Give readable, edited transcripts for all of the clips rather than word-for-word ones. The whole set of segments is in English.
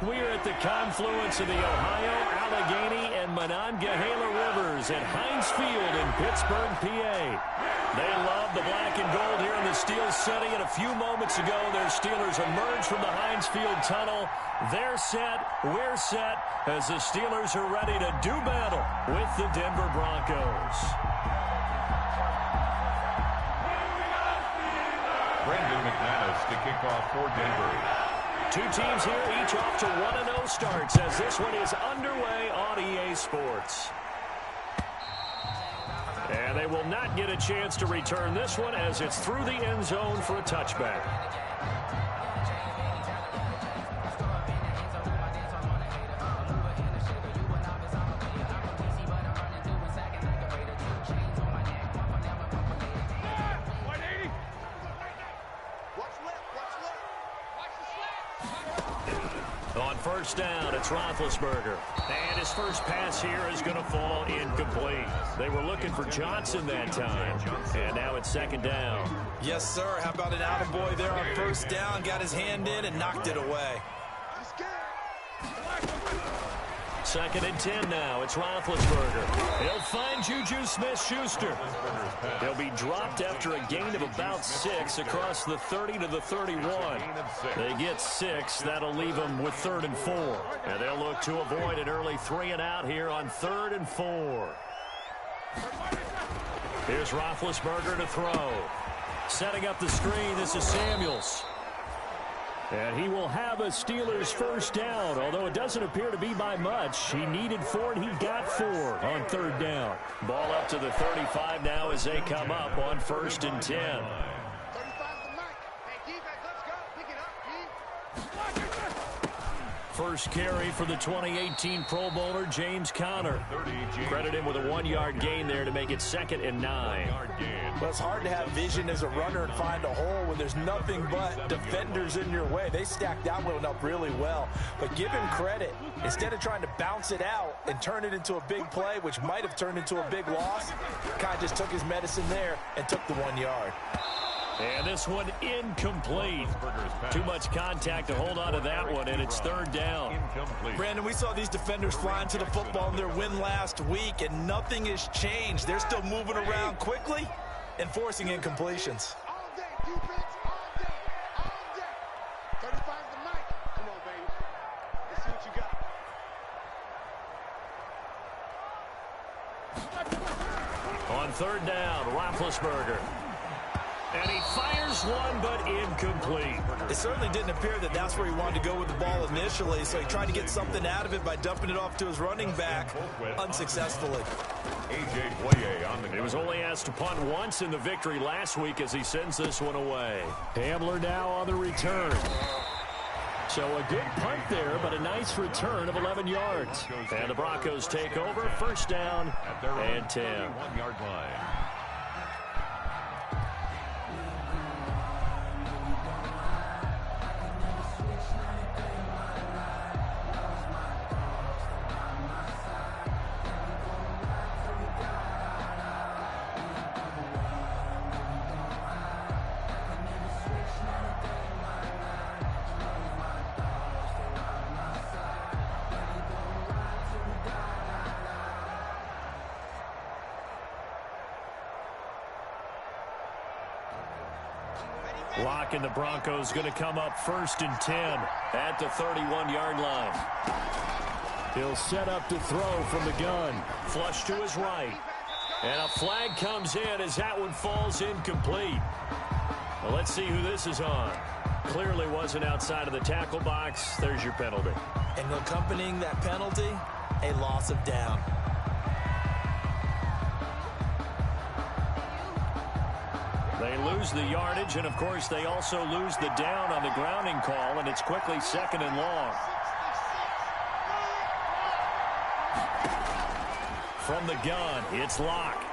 We're at the confluence of the Ohio, Allegheny, and Monongahela Rivers at Heinz Field in Pittsburgh, PA. They love the black and gold here in the Steel City, and a few moments ago, their Steelers emerged from the Heinz Field tunnel. They're set, we're set, as the Steelers are ready to do battle with the Denver Broncos. Brandon McManus to kick off for Denver. Two teams here, each off to 1-0 starts as this one is underway on EA Sports. And they will not get a chance to return this one as it's through the end zone for a touchback. On first down, it's Roethlisberger. And his first pass here is going to fall incomplete. They were looking for Johnson that time. And now it's second down. Yes, sir. How about an attaboy there on first down? Got his hand in and knocked it away. Second and 10 now. It's Roethlisberger. He'll find Juju Smith-Schuster. He'll be dropped after a gain of about 6 across the 30 to the 31. They get 6. That'll leave them with 3rd and 4. And they'll look to avoid an early 3 and out here on 3rd and 4. Here's Roethlisberger to throw. Setting up the screen, this is Samuels. And he will have a Steelers first down, although it doesn't appear to be by much. He needed 4, and he got 4 on 3rd down. Ball up to the 35 now as they come up on 1st and 10. First carry for the 2018 Pro Bowler, James Conner. Credit him with a 1-yard gain there to make it 2nd and 9. Well, it's hard to have vision as a runner and find a hole when there's nothing but defenders in your way. They stacked that one up really well. But give him credit. Instead of trying to bounce it out and turn it into a big play, which might have turned into a big loss, kind of just took his medicine there and took the 1 yard. And this one incomplete. Too much contact to hold on to that one, and it's 3rd down. Brandon, we saw these defenders flying to the football in their win last week, and nothing has changed. They're still moving around quickly and forcing incompletions. All day, defense, all day, all day. 35's the mic. Come on, baby. Let's see what you got. On 3rd down, Roethlisberger. And he fires one, but incomplete. It certainly didn't appear that that's where he wanted to go with the ball initially, so he tried to get something out of it by dumping it off to his running back unsuccessfully. He was only asked to punt once in the victory last week as he sends this one away. Hamler now on the return. So a good punt there, but a nice return of 11 yards. And the Broncos take over, 1st down and 10. 1-yard line. Lock and the Broncos going to come up 1st and 10 at the 31-yard line. He'll set up to throw from the gun. Flush to his right. And a flag comes in as that one falls incomplete. Well, let's see who this is on. Clearly wasn't outside of the tackle box. There's your penalty. And accompanying that penalty, a loss of down. They lose the yardage, and of course they also lose the down on the grounding call, and it's quickly 2nd and long. From the gun, it's Locke.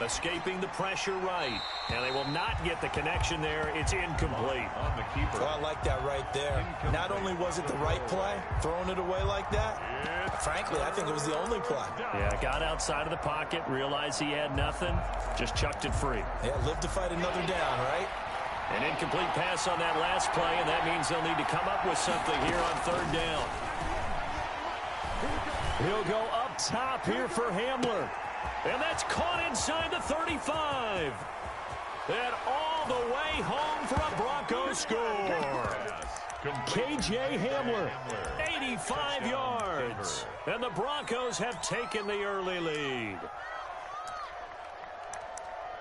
Escaping the pressure right. And they will not get the connection there. It's incomplete. On the keeper. Well, I like that right there. Not only was it the right play, throwing it away like that, frankly, I think it was the only play. Yeah, got outside of the pocket, realized he had nothing, just chucked it free. Yeah, live to fight another down, right? An incomplete pass on that last play, and that means they'll need to come up with something here on third down. He'll go up top here for Hamler. And that's caught inside the 35. And all the way home for a Broncos score. K.J. Hamler, 85 yards. And the Broncos have taken the early lead.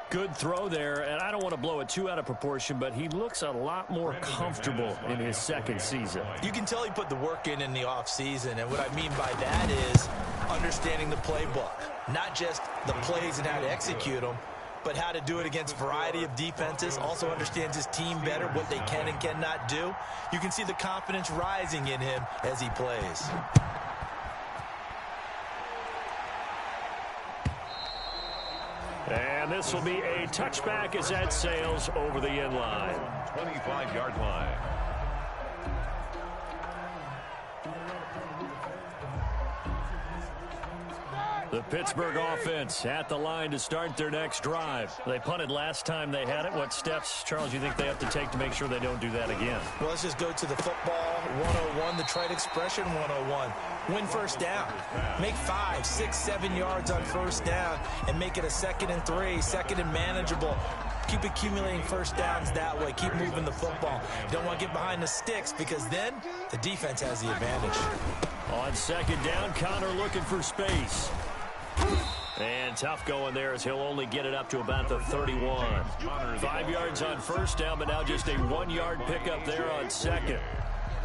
Good throw there, and I don't want to blow it too out of proportion, but he looks a lot more comfortable in his second season. You can tell he put the work in the offseason, and what I mean by that is understanding the playbook. Not just the plays and how to execute them, but how to do it against a variety of defenses. Also understands his team better, what they can and cannot do. You can see the confidence rising in him as he plays. And this will be a touchback as that sails over the end line. 25-yard line. The Pittsburgh offense at the line to start their next drive. They punted last time they had it. What steps, Charles, you think they have to take to make sure they don't do that again? Well, let's just go to the football 101, the trite expression 101. Win first down. Make 5, 6, 7 yards on first down and make it a 2nd and 3, 2nd and manageable. Keep accumulating first downs that way. Keep moving the football. You don't want to get behind the sticks because then the defense has the advantage. On second down, Connor looking for space. And tough going there as he'll only get it up to about the 31. 5 yards on first down, but now just a 1-yard pickup there on second.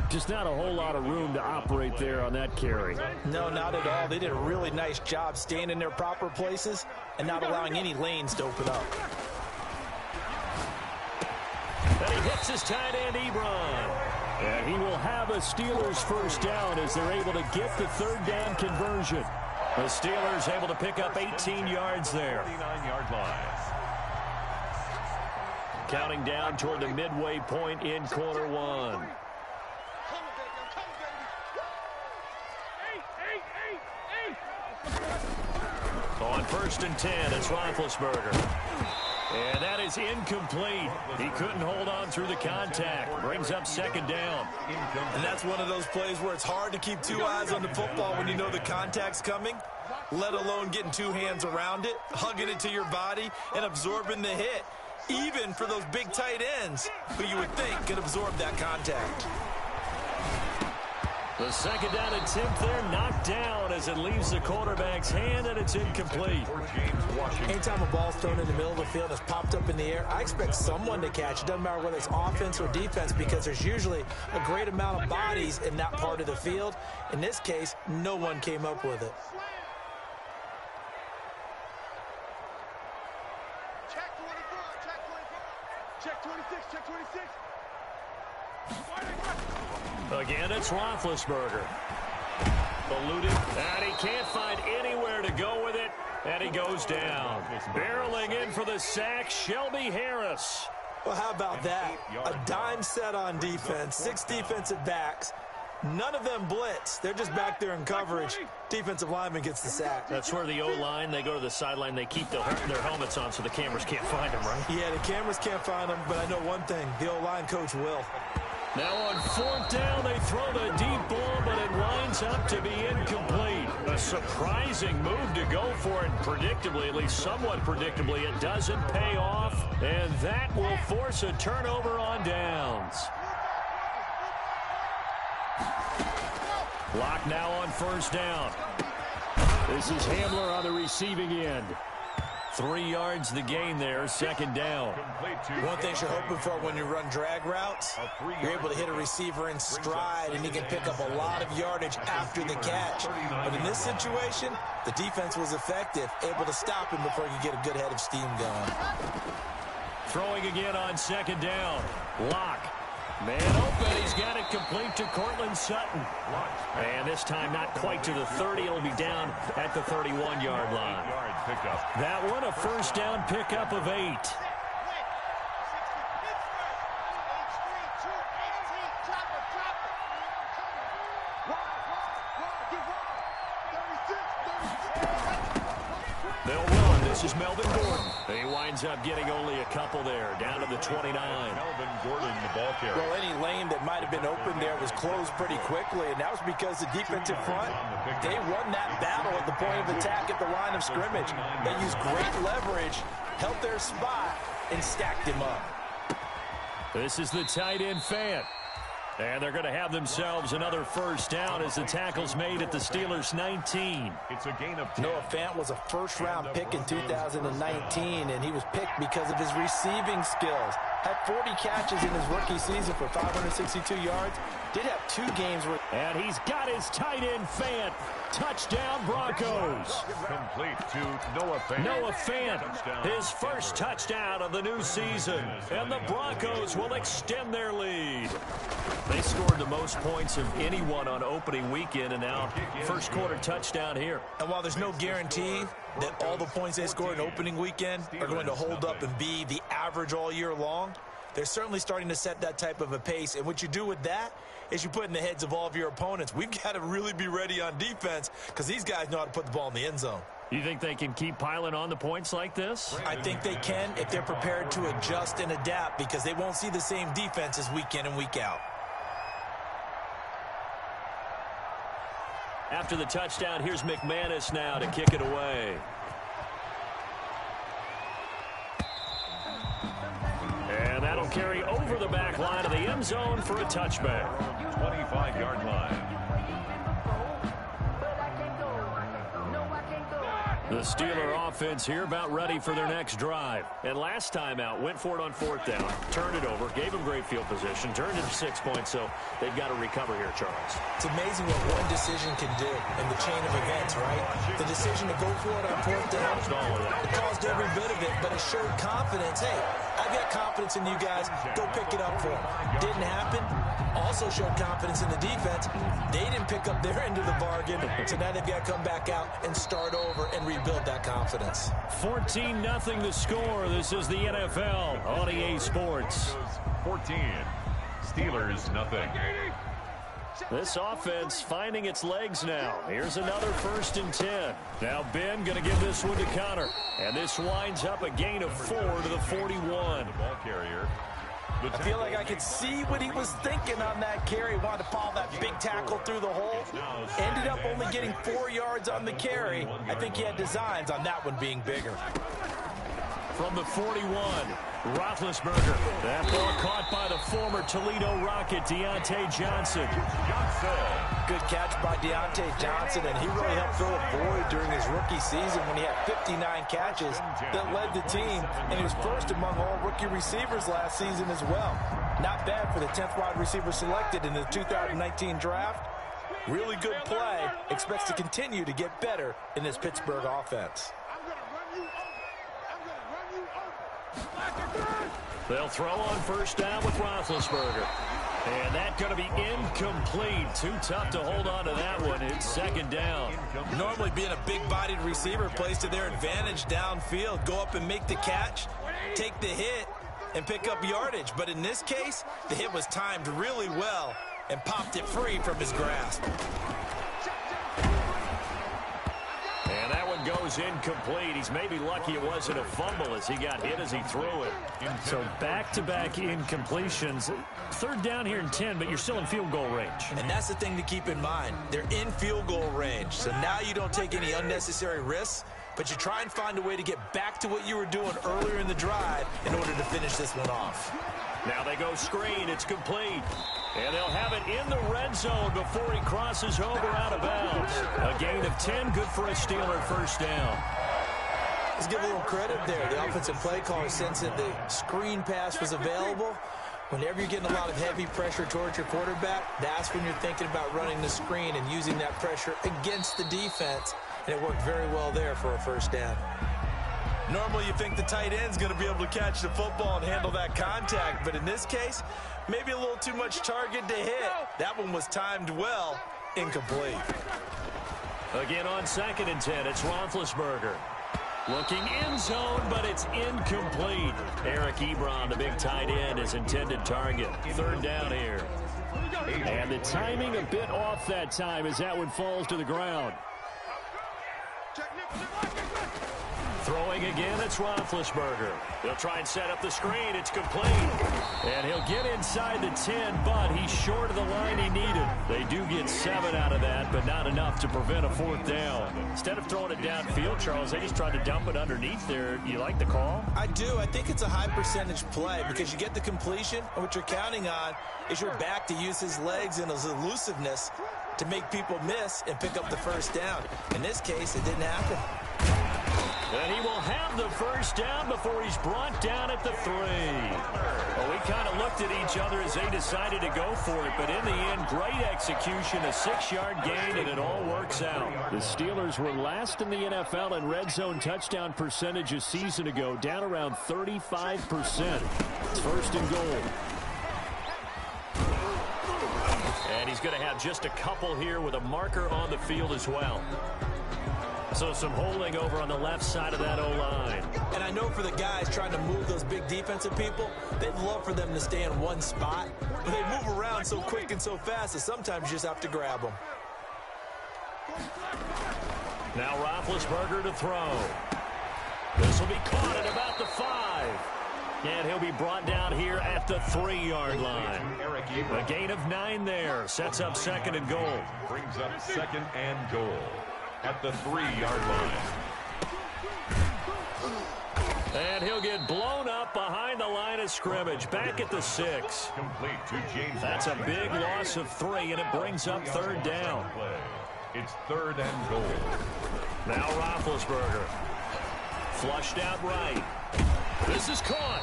Just not a whole lot of room to operate there on that carry. No, not at all. They did a really nice job staying in their proper places and not allowing any lanes to open up. And he hits his tight end, Ebron. And he will have a Steelers first down as they're able to get the third down conversion. The Steelers able to pick up 18 yards there. 39-yard line. Counting down toward the midway point in quarter one. On first and 10, it's Roethlisberger. And that is incomplete. He couldn't hold on through the contact. Brings up second down. And that's one of those plays where it's hard to keep two eyes on the football when you know the contact's coming, let alone getting two hands around it, hugging it to your body, and absorbing the hit. Even for those big tight ends who you would think could absorb that contact. The second down attempt there knocked down as it leaves the quarterback's hand, and it's incomplete. Anytime a ball's thrown in the middle of the field and it's popped up in the air, I expect someone to catch it. Doesn't matter whether it's offense or defense because there's usually a great amount of bodies in that part of the field. In this case, no one came up with it. Check 24, check 24. Check 26, check 26. Again, it's Roethlisberger. Eluded, and he can't find anywhere to go with it, and he goes down. Barreling in for the sack, Shelby Harris. Well, how about that? A dime set on defense, 6 defensive backs. None of them blitz. They're just back there in coverage. Defensive lineman gets the sack. That's where the O-line, they go to the sideline, they keep their helmets on so the cameras can't find them, right? Yeah, the cameras can't find them, but I know one thing. The O-line coach will. Now on fourth down, they throw the deep ball, but it winds up to be incomplete. A surprising move to go for it, predictably, at least somewhat predictably. It doesn't pay off, and that will force a turnover on downs. Lock now on first down. This is Hamler on the receiving end. 3 yards the gain there, second down. One thing you're hoping for when you run drag routes, you're able to hit a receiver in stride, and he can pick up a lot of yardage after the catch. But in this situation, the defense was effective, able to stop him before he could get a good head of steam going. Throwing again on second down. Lock. Man open. He's got it complete to Cortland Sutton. And this time not quite to the 30. It'll be down at the 31-yard line. That one a first down pickup of 8. They'll run this This is Melvin Gordon. He winds up getting only a couple there, down to the 29. Melvin Gordon, the ball carrier. Well, any lane that might have been open there was closed pretty quickly, and that was because the defensive front, they won that battle at the point of attack at the line of scrimmage. They used great leverage, held their spot, and stacked him up. This is the tight end Fant. And they're going to have themselves another first down as the tackle's made at the Steelers' 19. It's a gain of 10. Noah Fant was a first-round pick in 2019, and he was picked because of his receiving skills. Had 40 catches in his rookie season for 562 yards. Did have 2 games where... And he's got his tight end Fant. Touchdown, Broncos. Complete to Noah Fant. Noah Fant, his first touchdown of the new season. And the Broncos will extend their lead. They scored the most points of anyone on opening weekend, and now first quarter touchdown here. And while there's no guarantee that all the points they scored in opening weekend are going to hold up and be the average all year long, they're certainly starting to set that type of a pace. And what you do with that is you put in the heads of all of your opponents, we've got to really be ready on defense because these guys know how to put the ball in the end zone. You think they can keep piling on the points like this? I think they can if they're prepared to adjust and adapt, because they won't see the same defenses week in and week out. After the touchdown, here's McManus now to kick it away. And that'll carry over the back line of the end zone for a touchback. 25-yard line. The Steeler offense here about ready for their next drive. And last time out, went for it on 4th down, turned it over, gave them great field position, turned it to 6 points, so they've got to recover here, Charles. It's amazing what one decision can do in the chain of events, right? The decision to go for it on 4th down, it caused every bit of it, but it showed confidence. Hey, I've got confidence in you guys. Go pick it up for them. Didn't happen. Also showed confidence in the defense. They didn't pick up their end of the bargain, so now they've got to come back out and start over and rebuild that confidence. 14-0 the score. This is the NFL on EA Sports. 14. Steelers, nothing. This offense finding its legs now. Here's another 1st and 10. Now Ben going to give this one to Connor. And this winds up a gain of 4 to the 41. The ball carrier. I feel like I could see what he was thinking on that carry. Wanted to follow that big tackle through the hole. Ended up only getting 4 yards on the carry. I think he had designs on that one being bigger. From the 41, Roethlisberger. That ball caught by the former Toledo Rocket, Deontay Johnson. Good catch by Deontay Johnson, and he really helped fill a void during his rookie season when he had 59 catches that led the team, and he was first among all rookie receivers last season as well. Not bad for the 10th wide receiver selected in the 2019 draft. Really good play. Expects to continue to get better in this Pittsburgh offense. They'll throw on 1st down with Roethlisberger. And that's going to be incomplete. Too tough to hold on to that one. It's 2nd down. Normally being a big-bodied receiver plays to their advantage downfield. Go up and make the catch, take the hit, and pick up yardage. But in this case, the hit was timed really well and popped it free from his grasp. And that one goes incomplete. He's maybe lucky it wasn't a fumble as he got hit as he threw it. So back-to-back incompletions. 3rd down here and 10, but you're still in field goal range. And that's the thing to keep in mind. They're in field goal range. So now you don't take any unnecessary risks, but you try and find a way to get back to what you were doing earlier in the drive in order to finish this one off. Now they go screen. It's complete. And they'll have it in the red zone before he crosses over out of bounds. A gain of 10, good for a Steeler 1st down. Let's give a little credit there. The offensive play caller sensed that the screen pass was available. Whenever you're getting a lot of heavy pressure towards your quarterback, that's when you're thinking about running the screen and using that pressure against the defense. And it worked very well there for a 1st down. Normally you think the tight end's going to be able to catch the football and handle that contact, but in this case, maybe a little too much target to hit. That one was timed well, incomplete. Again on 2nd and 10, it's Roethlisberger. Looking in zone, but it's incomplete. Eric Ebron, the big tight end, his intended target. 3rd down here. And the timing a bit off that time as that one falls to the ground. Throwing again, it's Roethlisberger. They'll try and set up the screen. It's complete. And he'll get inside the 10, but he's short of the line he needed. They do get 7 out of that, but not enough to prevent a 4th down. Instead of throwing it downfield, Charles, they just tried to dump it underneath there. You like the call? I do. I think it's a high percentage play because you get the completion, and what you're counting on is your back to use his legs and his elusiveness to make people miss and pick up the 1st down. In this case, it didn't happen. And he will have the 1st down before he's brought down at the 3. Well, we kind of looked at each other as they decided to go for it, but in the end, great execution, a 6-yard gain, and it all works out. The Steelers were last in the NFL in red zone touchdown percentage a season ago, down around 35%. It's 1st and goal. And he's going to have just a couple here with a marker on the field as well. So some holding over on the left side of that O-line. And I know for the guys trying to move those big defensive people, they'd love for them to stay in one spot. But they move around so quick and so fast that sometimes you just have to grab them. Now Roethlisberger to throw. This will be caught at about the 5. And he'll be brought down here at the 3-yard line. A gain of 9 there. Sets up 2nd and goal. Brings up 2nd and goal at the 3-yard line. And he'll get blown up behind the line of scrimmage. Back at the 6. Complete to James. That's a big loss of 3, and it brings up 3rd down. It's 3rd and goal. Now Roethlisberger. Flushed out right. This is caught.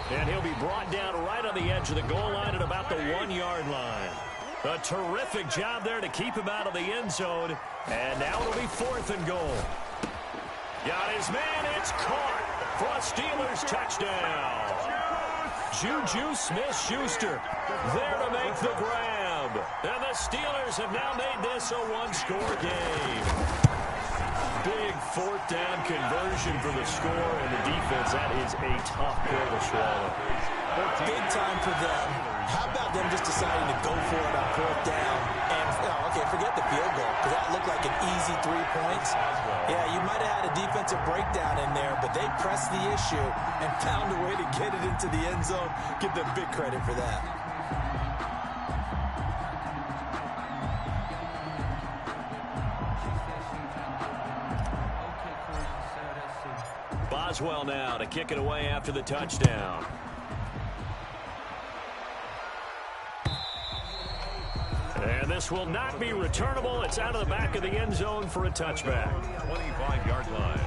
And he'll be brought down right on the edge of the goal line at about the 1-yard line. A terrific job there to keep him out of the end zone. And now it'll be 4th and goal. Got his man. It's caught for a Steelers touchdown. Juju Smith-Schuster there to make the grab. And the Steelers have now made this a 1-score game. Big 4th down conversion for the score, and the defense, that is a tough pill to swallow. Big time for them. How about them just deciding to go for it on 4th down? And, okay, forget the field goal, because that looked like an easy 3 points. Yeah, you might have had a defensive breakdown in there, but they pressed the issue and found a way to get it into the end zone. Give them big credit for that. Boswell now to kick it away after the touchdown. And this will not be returnable. It's out of the back of the end zone for a touchback. 25-yard line.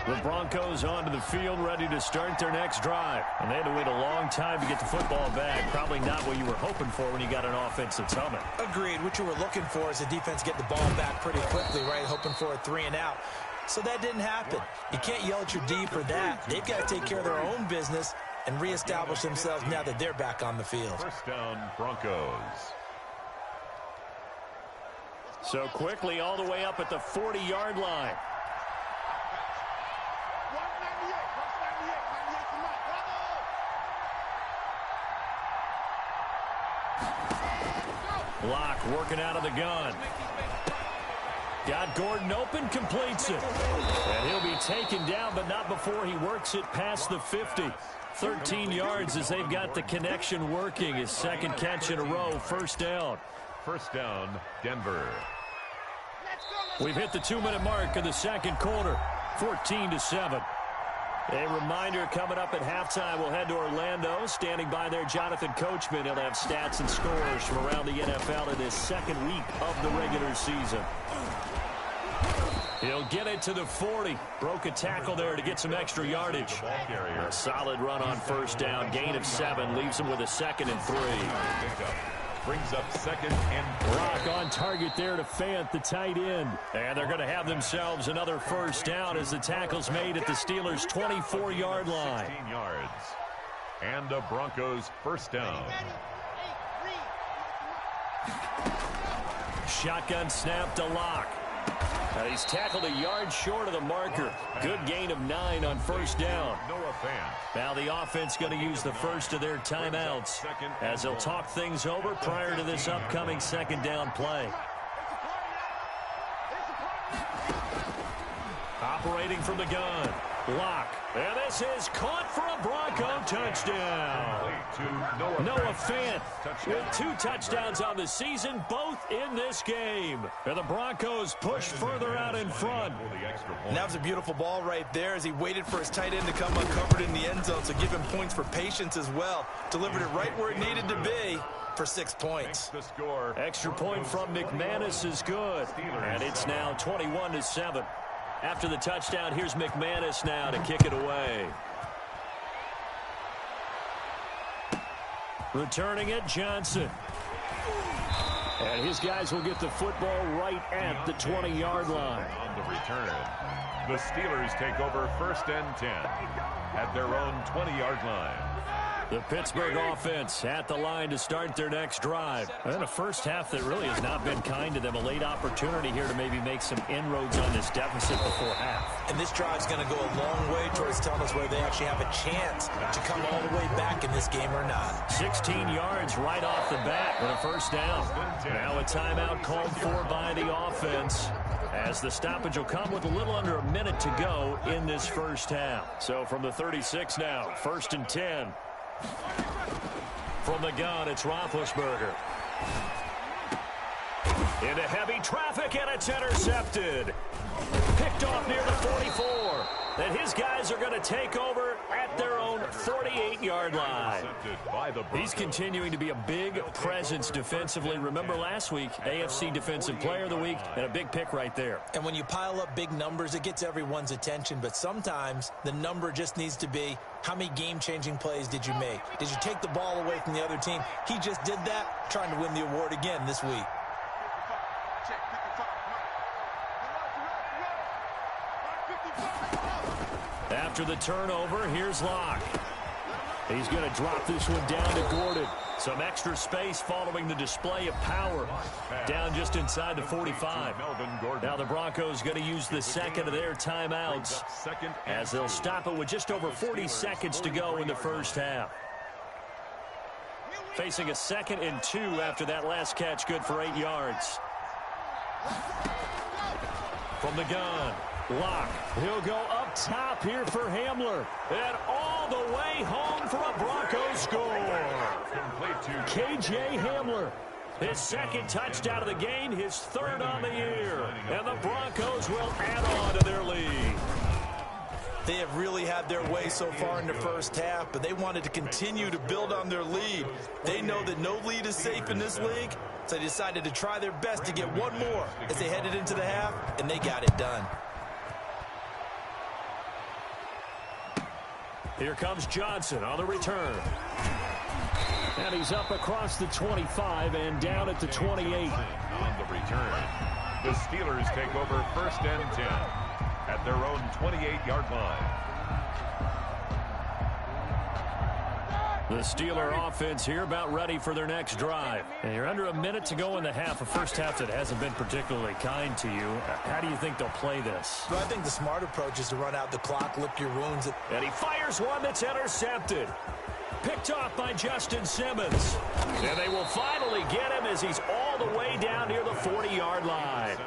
The Broncos onto the field, ready to start their next drive. And they had to wait a long time to get the football back. Probably not what you were hoping for when you got an offense that's humming. Agreed. What you were looking for is the defense get the ball back pretty quickly, right? Hoping for a 3 and out. So that didn't happen. You can't yell at your D for that. They've got to take care of their own business and reestablish themselves now that they're back on the field. 1st down, Broncos. So quickly all the way up at the 40-yard line. Locke working out of the gun. Got Gordon open, completes it. And he'll be taken down, but not before he works it past the 50. 13 yards as they've got the connection working. His 2nd catch in a row, 1st down. 1st down, Denver. We've hit the 2-minute mark of the 2nd quarter, 14-7. A reminder coming up at halftime, we'll head to Orlando. Standing by there, Jonathan Coachman. He'll have stats and scores from around the NFL in this 2nd week of the regular season. He'll get it to the 40. Broke a tackle there to get some extra yardage. A solid run on 1st down. Gain of 7. Leaves him with a 2nd and 3. Brings up 2nd and Rock on target there to Fant, the tight end. And they're going to have themselves another 1st down as the tackle's made at the Steelers' 24-yard line. 16 yards. And the Broncos 1st down. Shotgun snap to Locke. He's tackled a yard short of the marker. Good gain of 9 on first down. Now the offense going to use the first of their timeouts as they'll talk things over prior to this upcoming second down play. Operating from the gun. Lock. And this is caught for a Bronco touchdown. Noah Fant with 2 touchdowns on the season, both in this game. And the Broncos push further out in front. And that was a beautiful ball right there as he waited for his tight end to come uncovered in the end zone, so give him points for patience as well. Delivered it right where it needed to be for 6 points. Extra point from McManus is good. And it's now 21-7. After the touchdown, here's McManus now to kick it away. Returning it, Johnson. And his guys will get the football right at the 20-yard line. On the return, the Steelers take over 1st and 10 at their own 20-yard line. The Pittsburgh offense at the line to start their next drive. And a first half that really has not been kind to them. A late opportunity here to maybe make some inroads on this deficit before half. And this drive's going to go a long way towards telling us whether they actually have a chance to come all the way back in this game or not. 16 yards right off the bat with a first down. Now a timeout called for by the offense, as the stoppage will come with a little under a minute to go in this first half. So from the 36 now, 1st and 10. From the gun, it's Roethlisberger. Into heavy traffic, and it's intercepted. Picked off near the 44. And his guys are going to take over at their own 48-yard line. He's continuing to be a big presence defensively. Remember last week, AFC Defensive Player of the Week, and a big pick right there. And when you pile up big numbers, it gets everyone's attention. But sometimes the number just needs to be, how many game-changing plays did you make? Did you take the ball away from the other team? He just did that, trying to win the award again this week. After the turnover, here's Locke. He's going to drop this one down to Gordon. Some extra space following the display of power. Down just inside the 45. Now the Broncos going to use the second of their timeouts as they'll stop it with just over 40 seconds to go in the first half. Facing a 2nd and 2 after that last catch, good for 8 yards. From the gun. Lock. He'll go up top here for Hamler. And all the way home for a Broncos score. KJ Hamler. His 2nd touchdown of the game, his 3rd on the year. And the Broncos will add on to their lead. They have really had their way so far in the first half, but they wanted to continue to build on their lead. They know that no lead is safe in this league, so they decided to try their best to get one more as they headed into the half, and they got it done. Here comes Johnson on the return. And he's up across the 25 and down at the 28. On the return, the Steelers take over 1st and 10 at their own 28-yard line. The Steeler offense here about ready for their next drive. And you're under a minute to go in the half, a first half that hasn't been particularly kind to you. How do you think they'll play this? Well, I think the smart approach is to run out the clock, lick your wounds. And he fires one that's intercepted. Picked off by Justin Simmons. And they will finally get him as he's all the way down near the 40-yard line.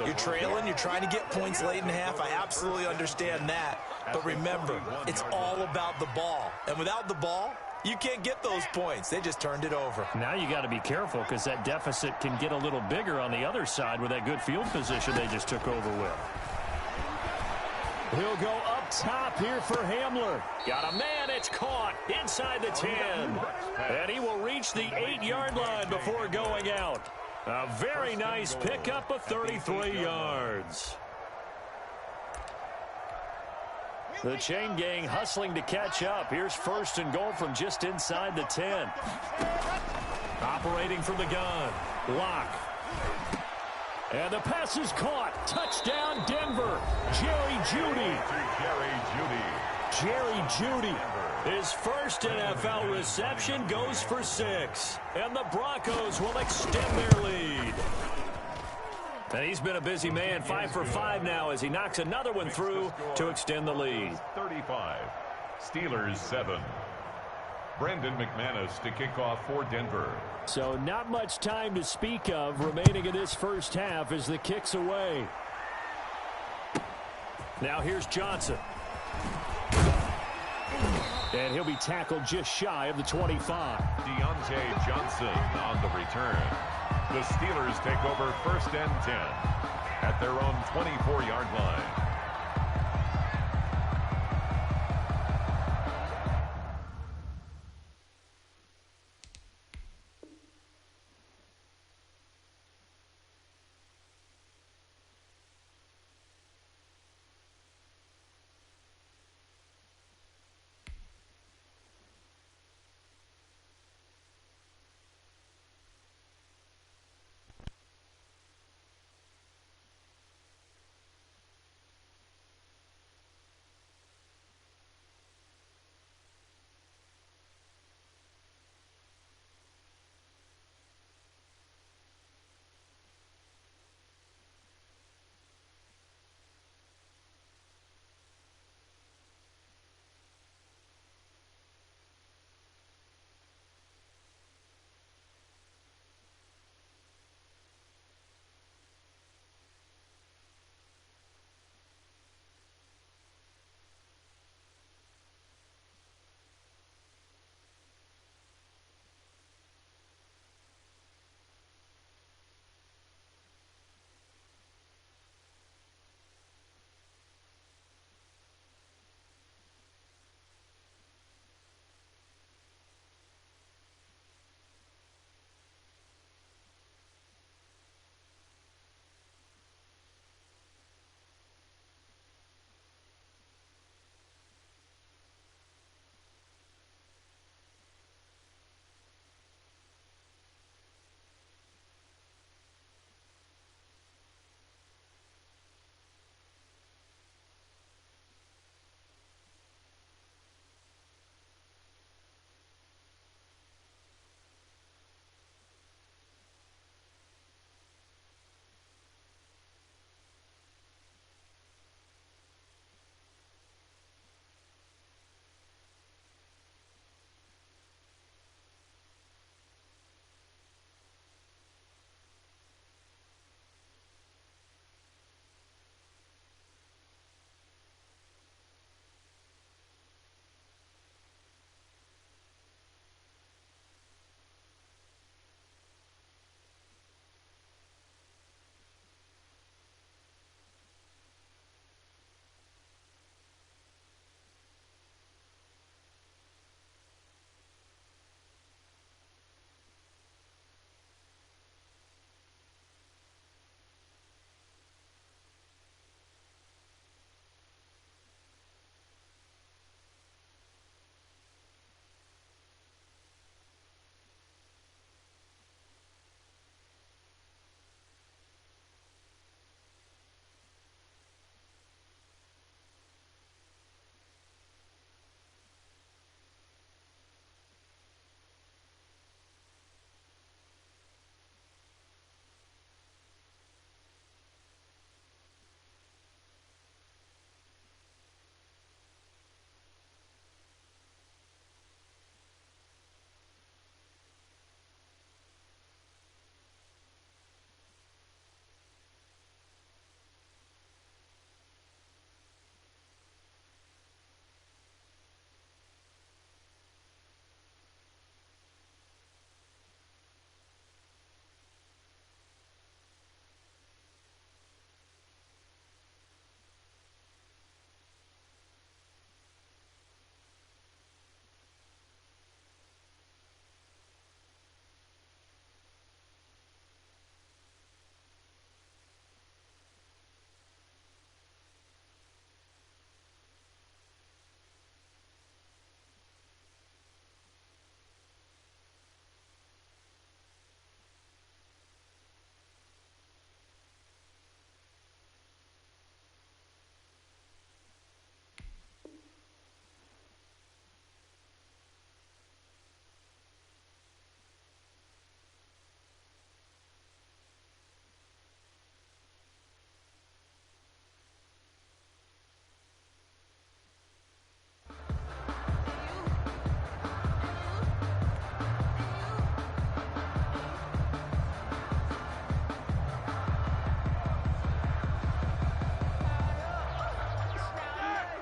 You're trailing, you're trying to get points late in the half. I absolutely understand that. But remember, it's all about the ball. And without the ball, you can't get those points. They just turned it over. Now you got to be careful because that deficit can get a little bigger on the other side with that good field position they just took over with. He'll go up top here for Hamler. Got a man, it's caught inside the 10. And he will reach the 8-yard line before going out. A very nice pickup of 33 yards. The chain gang hustling to catch up. Here's 1st and goal from just inside the 10. Operating from the gun. Lock. And the pass is caught. Touchdown, Denver. Jerry Jeudy. Jerry Jeudy. His first NFL reception goes for 6. And the Broncos will extend their lead. And he's been a busy man, 5 for 5 now as he knocks another one through to extend the lead. 35. Steelers 7. Brandon McManus to kick off for Denver. So not much time to speak of remaining in this first half as the kick's away. Now here's Johnson. And he'll be tackled just shy of the 25. Deontay Johnson on the return. The Steelers take over 1st and 10 at their own 24-yard line.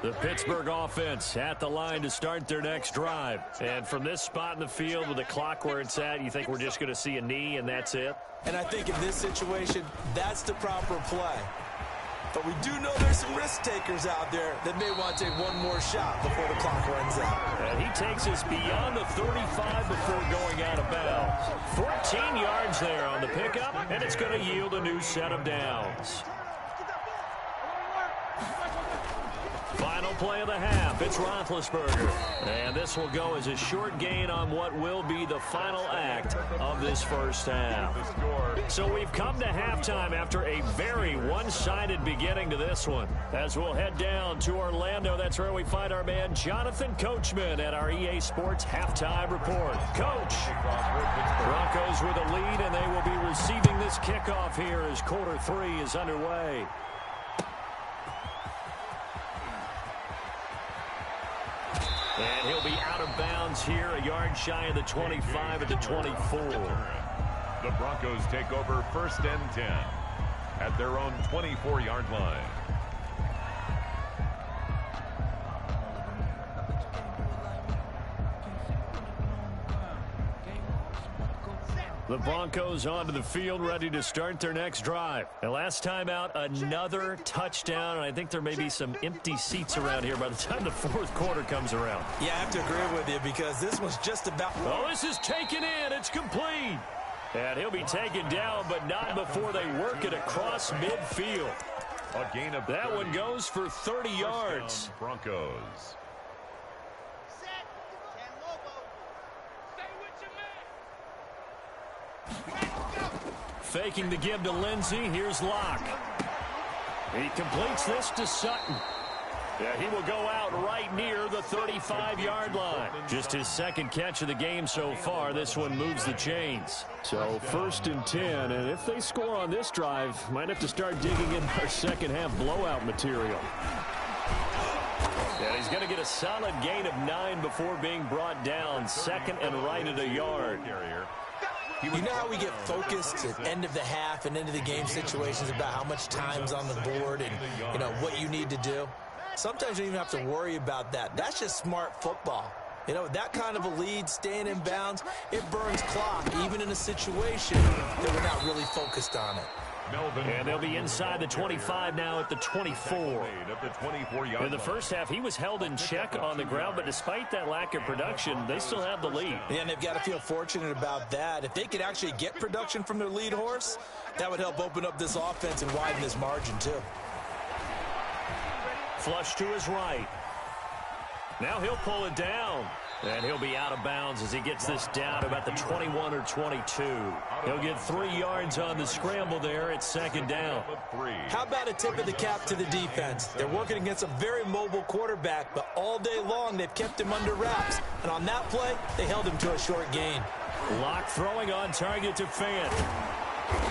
The Pittsburgh offense at the line to start their next drive. And from this spot in the field with the clock where it's at, you think we're just going to see a knee and that's it? And I think in this situation, that's the proper play. But we do know there's some risk takers out there that may want to take one more shot before the clock runs out. And he takes us beyond the 35 before going out of bounds. 14 yards there on the pickup, and it's going to yield a new set of downs. Final play of the half, it's Roethlisberger. And this will go as a short gain on what will be the final act of this first half. So we've come to halftime after a very one-sided beginning to this one. As we'll head down to Orlando, that's where we find our man Jonathan Coachman at our EA Sports Halftime Report. Coach, Broncos with a lead, and they will be receiving this kickoff here as quarter 3 is underway. And he'll be out of bounds here, a yard shy of the 25 at the 24. The Broncos take over 1st and 10 at their own 24-yard line. The Broncos onto the field, ready to start their next drive. And last time out, another touchdown, and I think there may be some empty seats around here by the time the fourth quarter comes around. Yeah, I have to agree with you because this was just about... Oh, this is taken in. It's complete. And he'll be taken down, but not before they work it across midfield. A gain of that one goes for 30 yards. Broncos. Faking the give to Lindsey. Here's Locke. He completes this to Sutton. Yeah, he will go out right near the 35-yard line. Just his second catch of the game so far. This one moves the chains. So 1st and 10, and if they score on this drive, might have to start digging in our second half blowout material. And he's going to get a solid gain of 9 before being brought down. 2nd and right at a yard. You know how we get focused at end of the half and into the game situations about how much time's on the board and, you know, what you need to do? Sometimes you don't even have to worry about that. That's just smart football. You know, that kind of a lead, staying in bounds, it burns clock, even in a situation that we're not really focused on it. And they'll be inside the 25 now at the 24. In the first half, he was held in check on the ground, but despite that lack of production, they still have the lead. Yeah, and they've got to feel fortunate about that. If they could actually get production from their lead horse, that would help open up this offense and widen this margin, too. Flush to his right. Now he'll pull it down. And he'll be out of bounds as he gets this down about the 21 or 22. He'll get 3 yards on the scramble there at 2nd down. How about a tip of the cap to the defense? They're working against a very mobile quarterback, but all day long they've kept him under wraps. And on that play, they held him to a short gain. Locke throwing on target to Fant.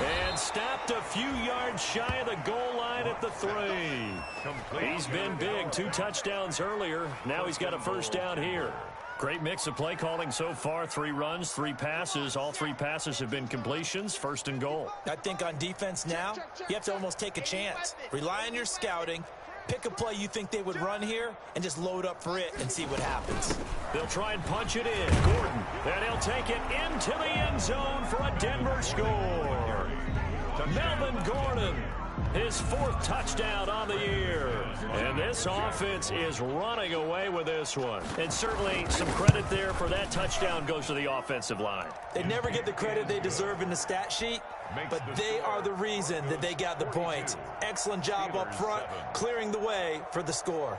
And stopped a few yards shy of the goal line at the 3. He's been big. 2 touchdowns earlier. Now he's got a first down here. Great mix of play calling so far. 3 runs, 3 passes. All 3 passes have been completions. 1st and goal. I think on defense now, you have to almost take a chance. Rely on your scouting. Pick a play you think they would run here and just load up for it and see what happens. They'll try and punch it in. Gordon. And he'll take it into the end zone for a Denver score. Melvin Gordon. His 4th touchdown on the year. And this offense is running away with this one. And certainly some credit there for that touchdown goes to the offensive line. They never get the credit they deserve in the stat sheet, but they are the reason that they got the points. Excellent job up front, clearing the way for the score.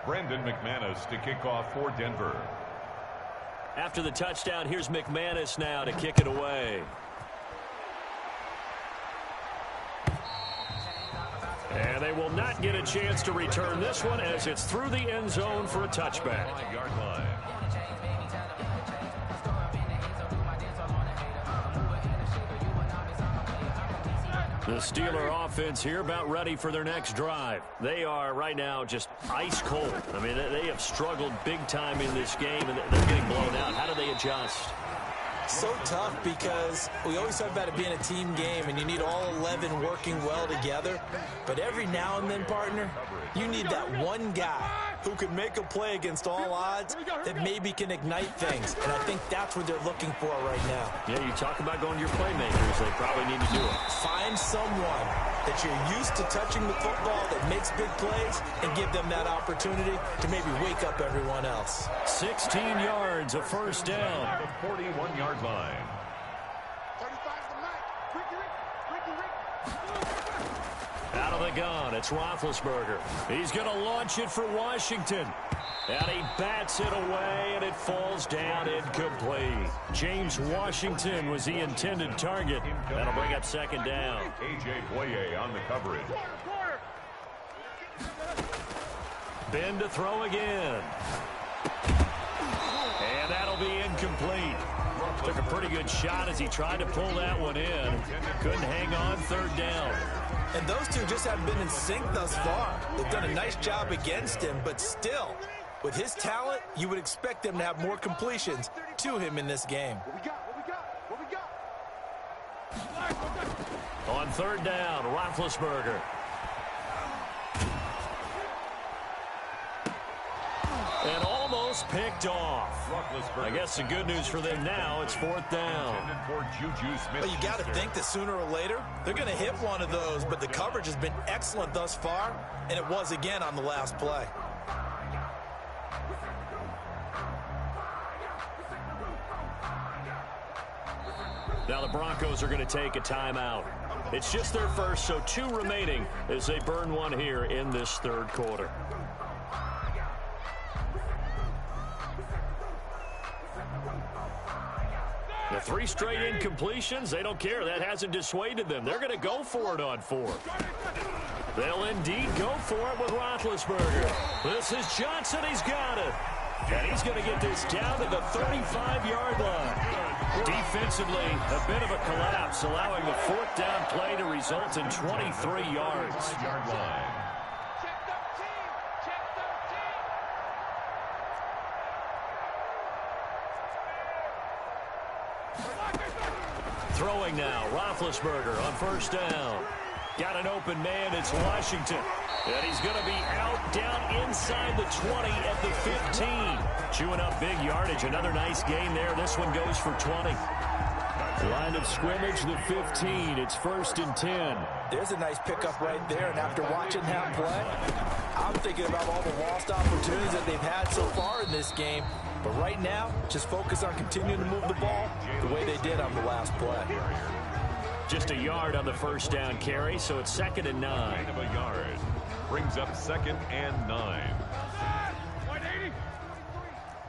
Brandon McManus to kick off for Denver. After the touchdown, here's McManus now to kick it away. And they will not get a chance to return this one as it's through the end zone for a touchback. Yard line. The Steeler offense here about ready for their next drive. They are right now just ice cold. I mean, they have struggled big time in this game, and they're getting blown out. How do they adjust? so tough because we always talk about it being a team game and you need all 11 working well together. But every now and then, partner, you need that one guy who can make a play against all odds that maybe can ignite things. And I think that's what they're looking for right now. Yeah, you talk about going to your playmakers. They probably need to do it. Find someone that you're used to touching the football that makes big plays and give them that opportunity to maybe wake up everyone else. 16 yards, a first down. The 41-yard line. 35's the mic. Ricky. Out of the gun, it's Roethlisberger. He's going to launch it for Washington. And he bats it away, and it falls down incomplete. James Washington was the intended target. That'll bring up second down. A.J. Boye on the coverage. Ben to throw again. And that'll be incomplete. Took a pretty good shot as he tried to pull that one in. Couldn't hang on, third down. And those two just haven't been in sync thus far. They've done a nice job against him, but still, with his talent, you would expect them to have more completions to him in this game. What we got? On third down, Roethlisberger. And almost picked off. I guess the good news for them now, it's fourth down. But you got to think that sooner or later, they're going to hit one of those, but the coverage has been excellent thus far, and it was again on the last play. Now the Broncos are going to take a timeout. It's just their first, so 2 remaining as they burn one here in this third quarter. The 3 straight incompletions, they don't care. That hasn't dissuaded them. They're going to go for it on 4. They'll indeed go for it with Roethlisberger. This is Johnson. He's got it. And he's going to get this down to the 35-yard line. Defensively, a bit of a collapse, allowing the fourth down play to result in 23 yards. Throwing now, Roethlisberger on first down. Got an open man, it's Washington. And he's going to be out down inside the 20 at the 15. Chewing up big yardage, another nice gain there. This one goes for 20. Line of scrimmage, the 15. It's first and 10. There's a nice pickup right there, and after watching that play, I'm thinking about all the lost opportunities that they've had so far in this game. But right now, just focus on continuing to move the ball the way they did on the last play. Just a yard on the first down carry, so it's second and 9. Gain of a yard. Brings up second and 9. 180.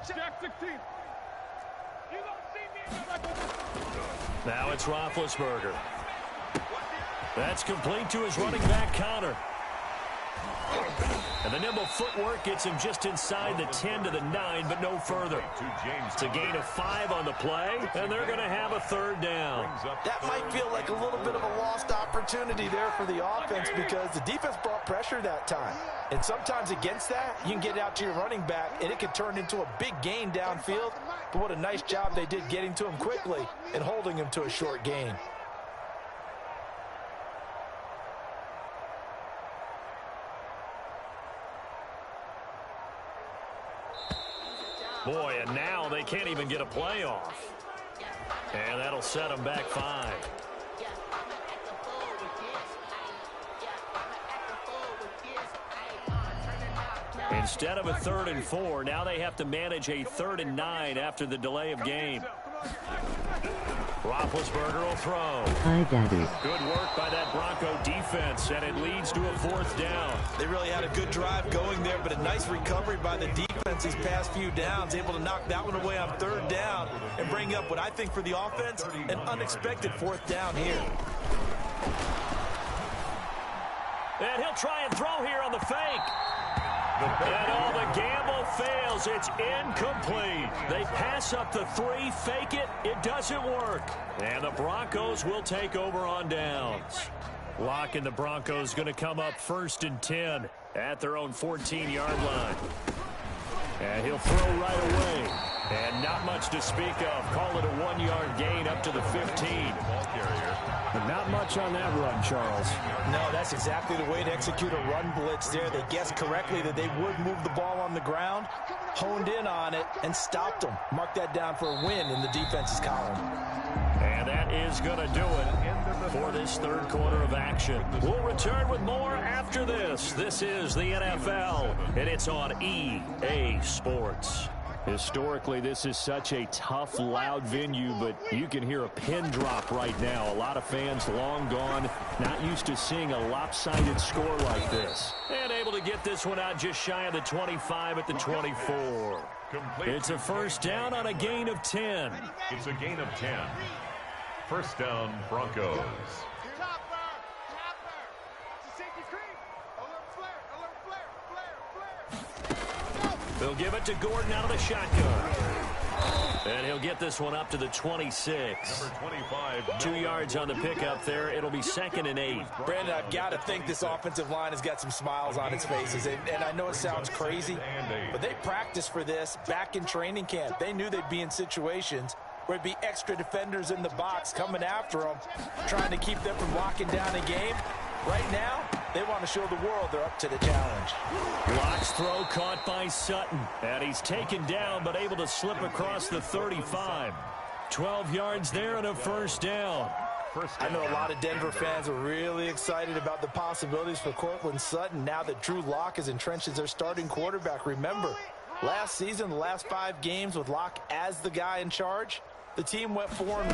Jack 16. You don't see me. Now it's Roethlisberger. That's complete to his running back, Connor. And the nimble footwork gets him just inside the 10 to the 9, but no further. It's a gain of 5 on the play, and they're going to have a third down. That might feel like a little bit of a lost opportunity there for the offense because the defense brought pressure that time. And sometimes against that, you can get it out to your running back, and it can turn into a big gain downfield. But what a nice job they did getting to him quickly and holding him to a short gain. Boy, and now they can't even get a play off. And that'll set them back 5. Instead of a 3rd and 4, now they have to manage a 3rd and 9 after the delay of game. Roethlisberger will throw. Hi, Daddy. Good work by that Bronco defense, and it leads to a 4th down. They really had a good drive going there, but a nice recovery by the defense these past few downs, able to knock that one away on 3rd down and bring up what I think for the offense, an unexpected 4th down here. And he'll try and throw here on the fake. And all the gamble fails. It's incomplete. They pass up the 3, fake it. It doesn't work. And the Broncos will take over on downs. Lock and the Broncos going to come up 1st and 10 at their own 14-yard line. And he'll throw right away. And not much to speak of. Call it a 1-yard gain up to the 15. But not much on that run, Charles. No, that's exactly the way to execute a run blitz there. They guessed correctly that they would move the ball on the ground, honed in on it, and stopped them. Mark that down for a win in the defense's column. And that is going to do it for this third quarter of action. We'll return with more after this. This is the NFL, and it's on EA Sports. Historically, this is such a tough, loud venue, but you can hear a pin drop right now. A lot of fans long gone, not used to seeing a lopsided score like this. And able to get this one out just shy of the 25 at the 24. It's a first down on a gain of 10. It's a gain of 10. First down, Broncos. They'll give it to Gordon out of the shotgun. And he'll get this one up to the 26. Number 25. 2 yards on the pickup there. It'll be 2nd and 8. Brandon, I've got to think this offensive line has got some smiles on its faces. And I know it sounds crazy, but they practiced for this back in training camp. They knew they'd be in situations where it'd be extra defenders in the box coming after them, trying to keep them from locking down a game. Right now, they want to show the world they're up to the challenge. Locke's throw caught by Sutton. And he's taken down but able to slip across the 35. 12 yards there and a first down. I know a lot of Denver fans are really excited about the possibilities for Cortland Sutton now that Drew Lock is entrenched as their starting quarterback. Remember, last season, the last 5 games with Lock as the guy in charge, the team went 4-1.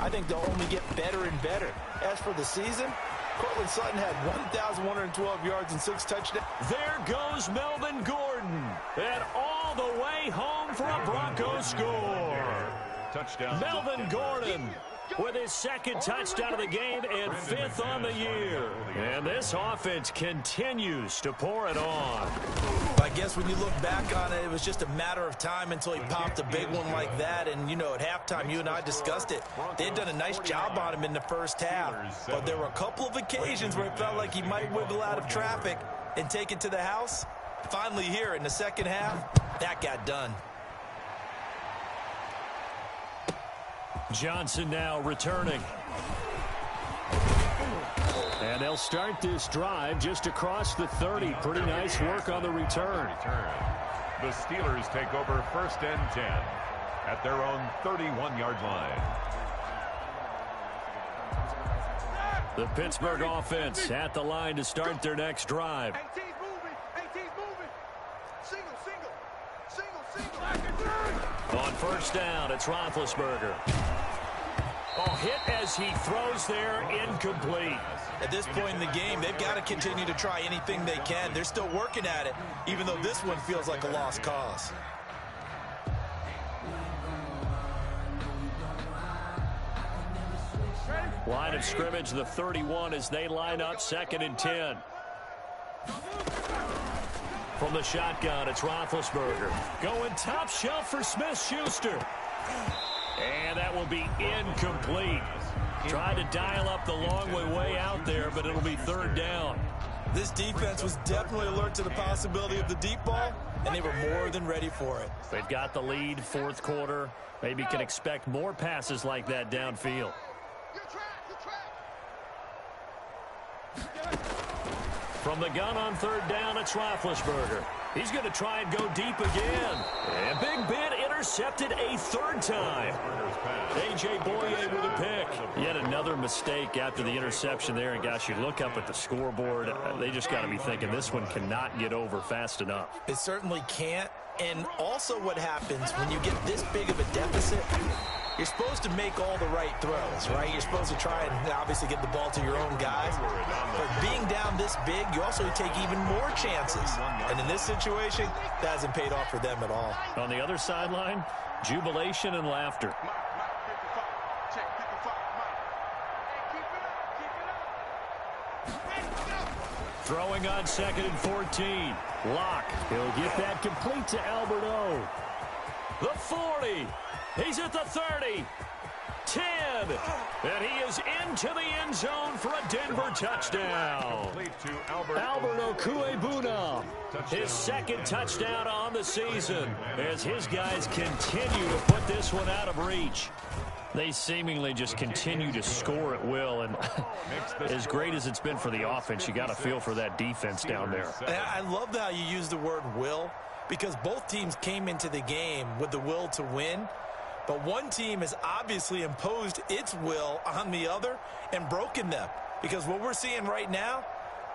I think they'll only get better and better. As for the season, Cortland Sutton had 1,112 yards and 6 touchdowns. There goes Melvin Gordon. And all the way home for a Broncos score. Touchdown. Melvin Gordon with his 2nd touchdown of the game and 5th on the year. And this offense continues to pour it on. I guess when you look back on it, it was just a matter of time until he popped a big one like that. And, you know, at halftime, you and I discussed it. They had done a nice job on him in the first half. But there were a couple of occasions where it felt like he might wiggle out of traffic and take it to the house. Finally here in the second half, that got done. Johnson now returning. And they'll start this drive just across the 30. Pretty nice work on the return. The Steelers take over 1st and 10 at their own 31-yard line. The Pittsburgh offense at the line to start their next drive. On first down, it's Roethlisberger. Oh, hit as he throws there, incomplete. At this point in the game, they've got to continue to try anything they can. They're still working at it, even though this one feels like a lost cause. Line of scrimmage, the 31 as they line up 2nd and 10. From the shotgun, it's Roethlisberger. Going top shelf for Smith-Schuster. And that will be incomplete. Tried to dial up the long way out there, but it'll be 3rd down. This defense was definitely alert to the possibility of the deep ball, and they were more than ready for it. They've got the lead, 4th quarter. Maybe can expect more passes like that downfield. From the gun on 3rd down, it's Roethlisberger. He's going to try and go deep again. And Big Ben intercepted a 3rd time. A.J. Boye with a pick. Yet another mistake after the interception there. And, gosh, you look up at the scoreboard, they just got to be thinking this one cannot get over fast enough. It certainly can't. And also what happens when you get this big of a deficit, you're supposed to make all the right throws, right? You're supposed to try and obviously get the ball to your own guys. But being down this big, you also take even more chances. And in this situation, that hasn't paid off for them at all. On the other sideline, jubilation and laughter. Throwing on 2nd and 14. Locke. He'll get that complete to Alberto. The 40. He's at the 30. 10. And he is into the end zone for a Denver touchdown. Complete to Albert Okuebuna, his second touchdown on the season as his guys continue to put this one out of reach. They seemingly just continue to score at will, and as great as it's been for the offense, you got to feel for that defense down there. I love how you use the word will, because both teams came into the game with the will to win, but one team has obviously imposed its will on the other and broken them, because what we're seeing right now,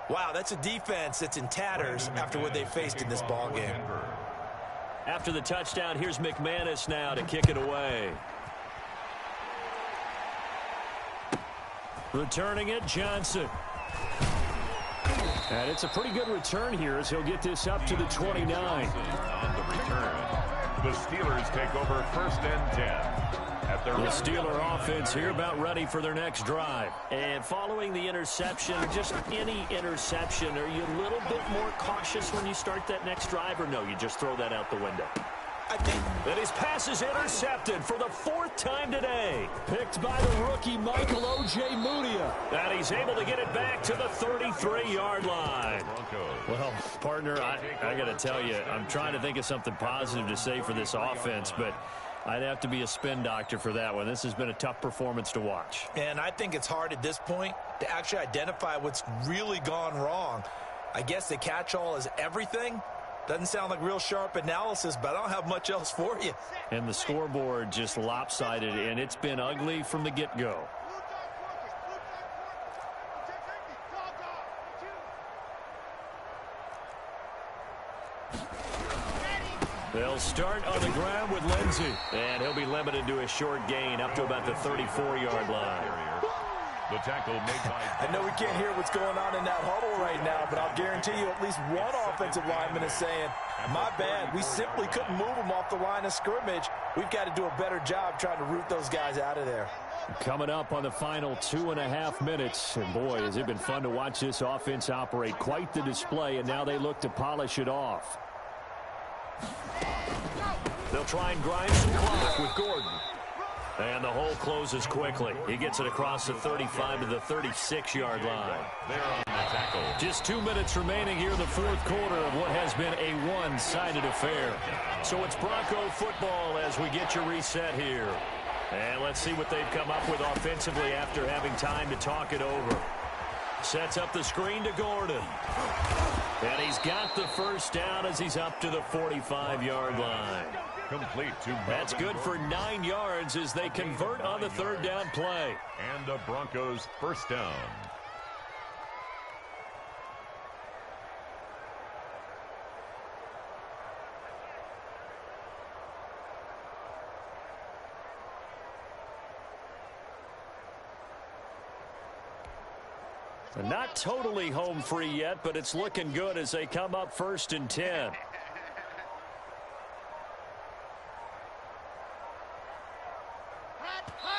wow, that's a defense that's in tatters after what they faced in this ball game. After the touchdown, here's McManus now to kick it away. Returning it, Johnson. And it's a pretty good return here as he'll get this up to the 29. On the return, the Steelers take over 1st and 10. At their the Steeler offense here about ready for their next drive. And following the interception, just any interception, are you a little bit more cautious when you start that next drive, or no, you just throw that out the window? I think that his pass is intercepted for the 4th time today. Picked by the rookie Michael O.J. Mudia. And he's able to get it back to the 33-yard line. Well, partner, I got to tell you, I'm trying to think of something positive to say for this offense, but I'd have to be a spin doctor for that one. This has been a tough performance to watch. And I think it's hard at this point to actually identify what's really gone wrong. I guess the catch-all is everything. Doesn't sound like real sharp analysis, but I don't have much else for you. And the scoreboard just lopsided, and it's been ugly from the get-go. They'll start on the ground with Lindsey. And he'll be limited to a short gain up to about the 34-yard line. The tackle made by... I know we can't hear what's going on in that huddle right now, but I'll guarantee you at least one offensive lineman is saying, my bad, we simply couldn't move them off the line of scrimmage. We've got to do a better job trying to root those guys out of there. Coming up on the final 2.5 minutes, and boy, has it been fun to watch this offense operate. Quite the display, and now they look to polish it off. They'll try and grind some clock with Gordon. And the hole closes quickly. He gets it across the 35 to the 36-yard line. They're on the tackle. Just 2 minutes remaining here in the 4th quarter of what has been a one-sided affair. So it's Bronco football as we get you reset here. And let's see what they've come up with offensively after having time to talk it over. Sets up the screen to Gordon. And he's got the first down as he's up to the 45-yard line. Complete to That's good for 9 yards as they convert on the 3rd down play. And the Broncos first down. Not totally home free yet, but it's looking good as they come up 1st and 10.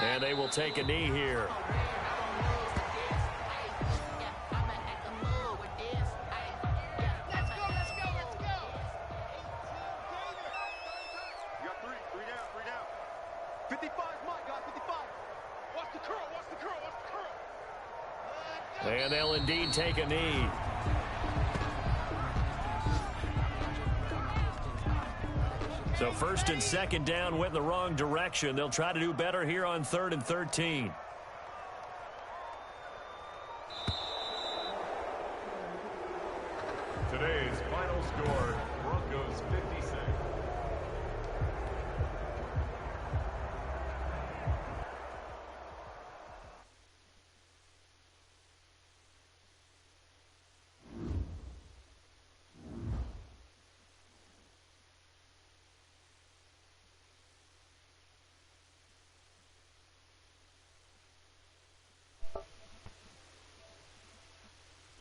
And they will take a knee here. And they'll indeed take a knee. So 1st and 2nd down went in the wrong direction. They'll try to do better here on 3rd and 13. Today's final score,